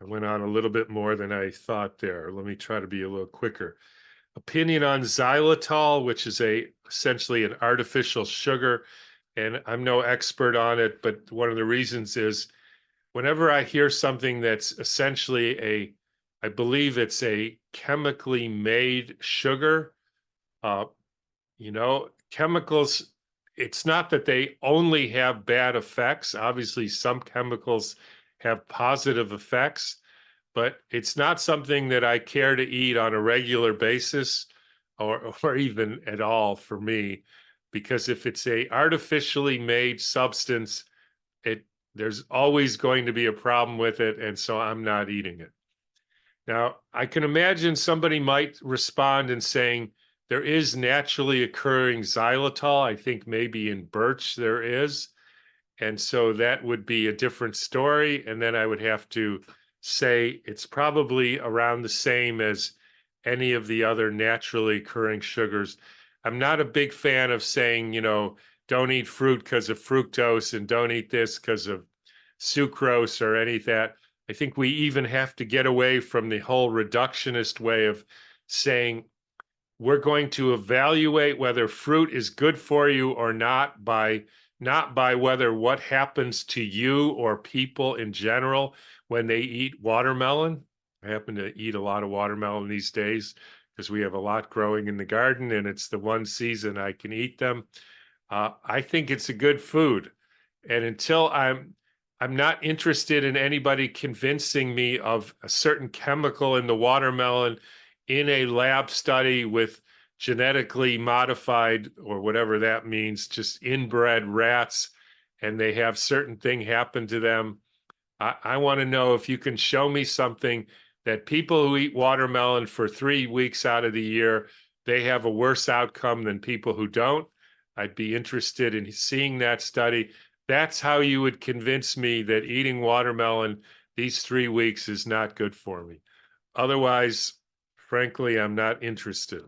I went on a little bit more than I thought there. Let me try to be a little quicker. Opinion on xylitol, which is essentially an artificial sugar, and I'm no expert on it, but one of the reasons is whenever I hear something that's essentially I believe it's a chemically made sugar, uh, chemicals, it's not that they only have bad effects. Obviously, some chemicals have positive effects, but it's not something that I care to eat on a regular basis or even at all for me, because if it's a artificially made substance, there's always going to be a problem with it, and so I'm not eating it. Now, I can imagine somebody might respond in saying there is naturally occurring xylitol. I think maybe in birch there is. And so that would be a different story. And then I would have to say it's probably around the same as any of the other naturally occurring sugars. I'm not a big fan of saying, don't eat fruit because of fructose and don't eat this because of sucrose or any of that. I think we even have to get away from the whole reductionist way of saying we're going to evaluate whether fruit is good for you or not by whether what happens to you or people in general when they eat watermelon. I happen to eat a lot of watermelon these days because we have a lot growing in the garden and it's the one season I can eat them. I think it's a good food. And until I'm not interested in anybody convincing me of a certain chemical in the watermelon in a lab study with genetically modified, or whatever that means, just inbred rats, and they have certain thing happen to them. I want to know if you can show me something that people who eat watermelon for 3 weeks out of the year, they have a worse outcome than people who don't. I'd be interested in seeing that study. That's how you would convince me that eating watermelon these 3 weeks is not good for me. Otherwise, frankly, I'm not interested.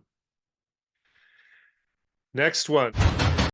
Next one.